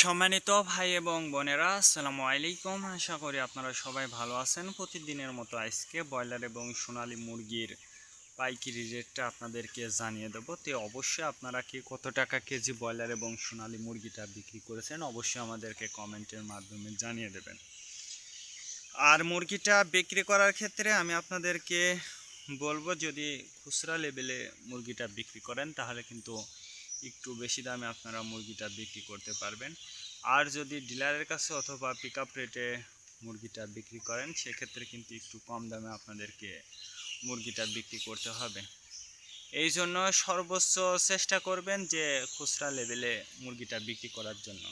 সম্মানিত ভাই এবং বোনেরা, আসসালামু আলাইকুম। আশা করি আপনারা সবাই ভালো আছেন। প্রতিদিনের মতো আজকে ব্রয়লার এবং সোনালী মুরগির পাইকারি রেটটা আপনাদেরকে জানিয়ে দেবো। তো অবশ্যই আপনারা কি কত টাকা কেজি ব্রয়লার এবং সোনালী মুরগিটা বিক্রি করেছেন অবশ্যই আমাদেরকে কমেন্টের মাধ্যমে জানিয়ে দেবেন। আর মুরগিটা বিক্রি করার ক্ষেত্রে আমি আপনাদেরকে বলবো, যদি খুচরা লেভেলে মুরগিটা বিক্রি করেন তাহলে কিন্তু একটু বেশি দামে আপনারা মুরগিটা বিক্রি করতে পারবেন। আর যদি ডিলারের কাছে অথবা পিক আপ রেটে মুরগিটা বিক্রি করেন সেক্ষেত্রে কিন্তু একটু কম দামে আপনাদেরকে মুরগিটা বিক্রি করতে হবে। এই জন্য সর্বোচ্চ চেষ্টা করবেন যে খুচরা লেভেলে মুরগিটা বিক্রি করার জন্য।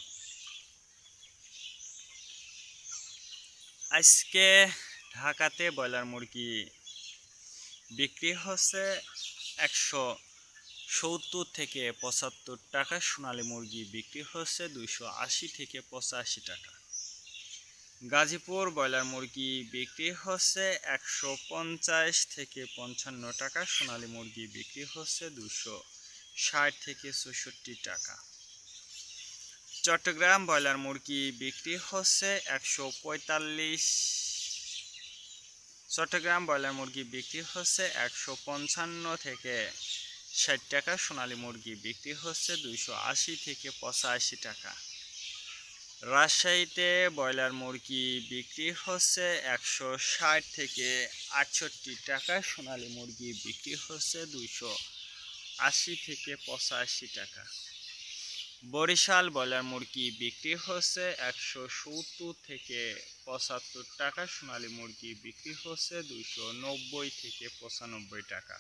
আজকে ঢাকাতে ব্রয়লার মুরগি বিক্রি হচ্ছে 170 থেকে 75 টাকা। সোনালী মুরগি বিক্রি হচ্ছে 280 থেকে 85 টাকা। গাজীপুর ব্রয়লার মুরগি বিক্রি হচ্ছে 150 থেকে 55 টাকা। সোনালী মুরগি বিক্রি হচ্ছে 260 থেকে 64 টাকা। চট্টগ্রাম ব্রয়লার মুরগি বিক্রি হচ্ছে 145। চট্টগ্রাম ব্রয়লার মুরগি বিক্রি হচ্ছে 155 থেকে 60 টাকা। সোনালী মুরগি বিক্রি হচ্ছে 280 থেকে 85 টাকা। রাজশাহীতে ব্রয়লার মুরগি বিক্রি হচ্ছে 160 থেকে 68 টাকা। সোনালী মুরগি বিক্রি হচ্ছে 280 থেকে 85 টাকা। বরিশাল ব্রয়লার মুরগি বিক্রি হচ্ছে 170 থেকে 75 টাকা। সোনালী মুরগি বিক্রি হচ্ছে 290 থেকে 95 টাকা।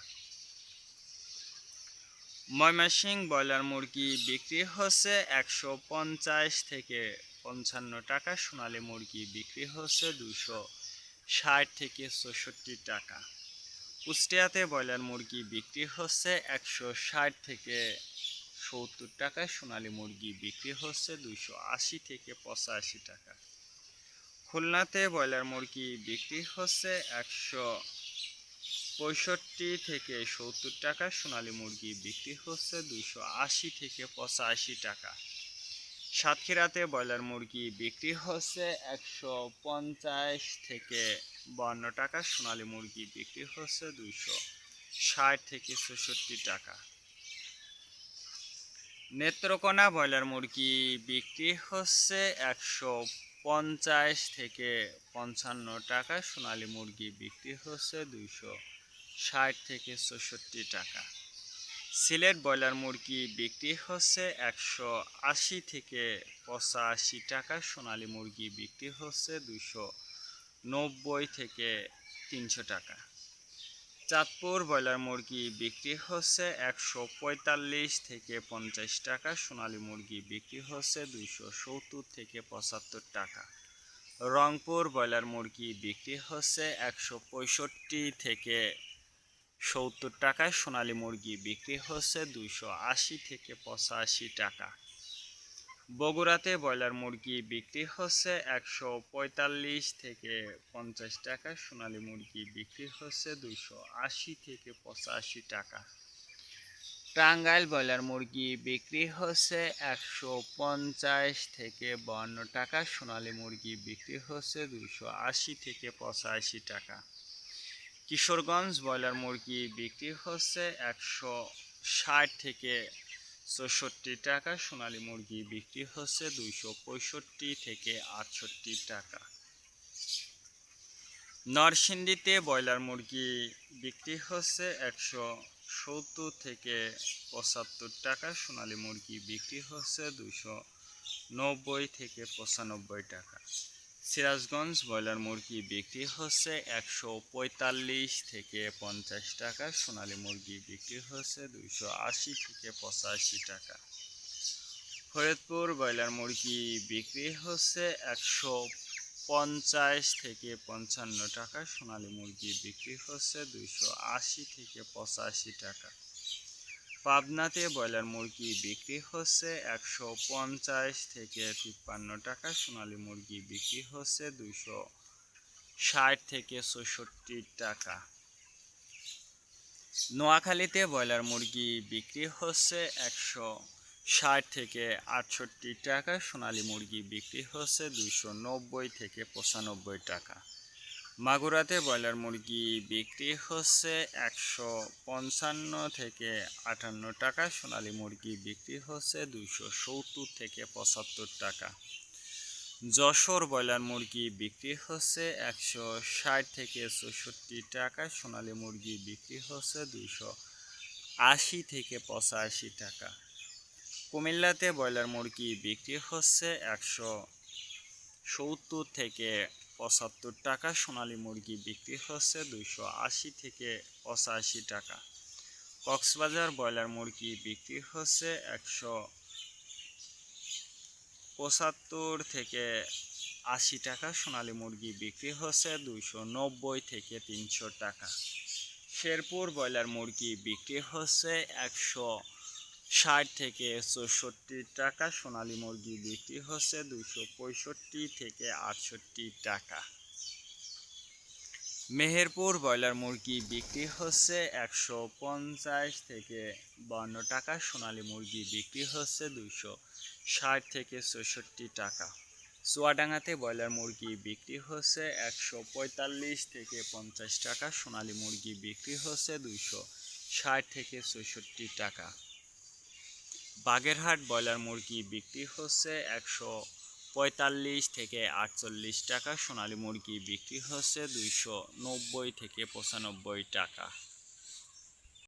ময়মনসিংহ ব্রয়লার মুরগি বিক্রি হচ্ছে 150 থেকে 55 টাকা। সোনালী মুরগি বিক্রি হচ্ছে 260 থেকে 64 টাকা। কুষ্টিয়াতে ব্রয়লার মুরগি বিক্রি হচ্ছে 160 থেকে 70 টাকা। সোনালী মুরগি বিক্রি হচ্ছে 280 থেকে 85 টাকা। খুলনাতে ব্রয়লার মুরগি বিক্রি হচ্ছে 165 থেকে 70 টাকা। সোনালী মুরগি বিক্রি হচ্ছে 280 থেকে 85 টাকা। সাতক্ষীরাতে ব্রয়লার মুরগি বিক্রি হচ্ছে 150 থেকে 52 টাকা। সোনালী মুরগি বিক্রি হচ্ছে 260 থেকে 66 টাকা। নেত্রকোনা ব্রয়লার মুরগি বিক্রি হচ্ছে 150 থেকে 55 টাকা। সোনালী মুরগি বিক্রি হচ্ছে 260 থেকে 64 টাকা। সিলেট ব্রয়লার মুরগি বিক্রি হচ্ছে 180 থেকে 85 টাকা। সোনালী মুরগি বিক্রি হচ্ছে 290 থেকে 300 টাকা। চাঁদপুর ব্রয়লার মুরগি বিক্রি হচ্ছে 145 থেকে 50 টাকা। সোনালী মুরগি বিক্রি হচ্ছে 270 থেকে 75 টাকা। রংপুর ব্রয়লার মুরগি বিক্রি হচ্ছে 165 থেকে 70 টাকা। সোনালী মুরগি বিক্রি হচ্ছে 280 থেকে 85 টাকা। বগুড়াতে ব্রয়লার মুরগি বিক্রি হচ্ছে 145 থেকে 50 টাকা। সোনালী মুরগি বিক্রি হচ্ছে 280 থেকে 85 টাকা। টাঙ্গাইল ব্রয়লার মুরগি বিক্রি হচ্ছে 150 থেকে 52 টাকা। সোনালী মুরগি বিক্রি হচ্ছে 280 থেকে 85 টাকা। কিশোরগঞ্জ ব্রয়লার মুরগি বিক্রি হচ্ছে 160 থেকে 64 টাকা। সোনালী মুরগি বিক্রি হচ্ছে 265 থেকে 68 টাকা। নরসিংদীতে ব্রয়লার মুরগি বিক্রি হচ্ছে 170 থেকে 75 টাকা। সোনালী মুরগি বিক্রি হচ্ছে 290 থেকে 95 টাকা। সিরাজগঞ্জ ব্রয়লার মুরগি বিক্রি হচ্ছে 145 থেকে 50 টাকা। সোনালী মুরগি বিক্রি হচ্ছে 280 থেকে 85 টাকা। ফরিদপুর ব্রয়লার মুরগি বিক্রি হচ্ছে 150 থেকে 55 টাকা। সোনালী মুরগি বিক্রি হচ্ছে 280 থেকে 85 টাকা। পাবনাতে ব্রয়লার মুরগি বিক্রি হচ্ছে 150 থেকে 53 টাকা। সোনালী মুরগি বিক্রি হচ্ছে 260 থেকে 66 টাকা। নোয়াখালীতে ব্রয়লার মুরগি বিক্রি হচ্ছে 60 থেকে 68 টাকা, সোনালী মুরগি বিক্রি হচ্ছে 290 থেকে 95 টাকা। মাগুরাতে ব্রয়লার মুরগি বিক্রি হচ্ছে 155 থেকে 58 টাকা, সোনালী মুরগি বিক্রি হচ্ছে 270 থেকে 75 টাকা। যশোর ব্রয়লার মুরগি বিক্রি হচ্ছে 160 থেকে 64 টাকা, সোনালী মুরগি বিক্রি হচ্ছে 280 থেকে 85 টাকা। কুমিল্লাতে ব্রয়লার মুরগি বিক্রি হচ্ছে 170 থেকে 75 টাকা, সোনালী মুরগি বিক্রি হচ্ছে 280 থেকে 85 টাকা। কক্সবাজার ব্রয়লার মুরগি বিক্রি হচ্ছে 175 থেকে 80 টাকা, সোনালী মুরগি বিক্রি হচ্ছে 290 থেকে 300 টাকা। শেরপুর ব্রয়লার মুরগি বিক্রি হচ্ছে 160 থেকে 64 টাকা, সোনালী মুরগি বিক্রি হচ্ছে 265 থেকে 68 টাকা। মেহেরপুর ব্রয়লার মুরগি বিক্রি হচ্ছে 150 থেকে 52 টাকা, সোনালী মুরগি বিক্রি হচ্ছে 260 থেকে 64 টাকা। চুয়াডাঙ্গাতে ব্রয়লার মুরগি বিক্রি হচ্ছে 145 থেকে 50 টাকা, সোনালী মুরগি বিক্রি হচ্ছে 260 থেকে 64 টাকা। বাগেরহাট ব্রয়লার মুরগি বিক্রি হচ্ছে 145 থেকে 48 টাকা, সোনালী মুরগি বিক্রি হচ্ছে 290 থেকে 95 টাকা।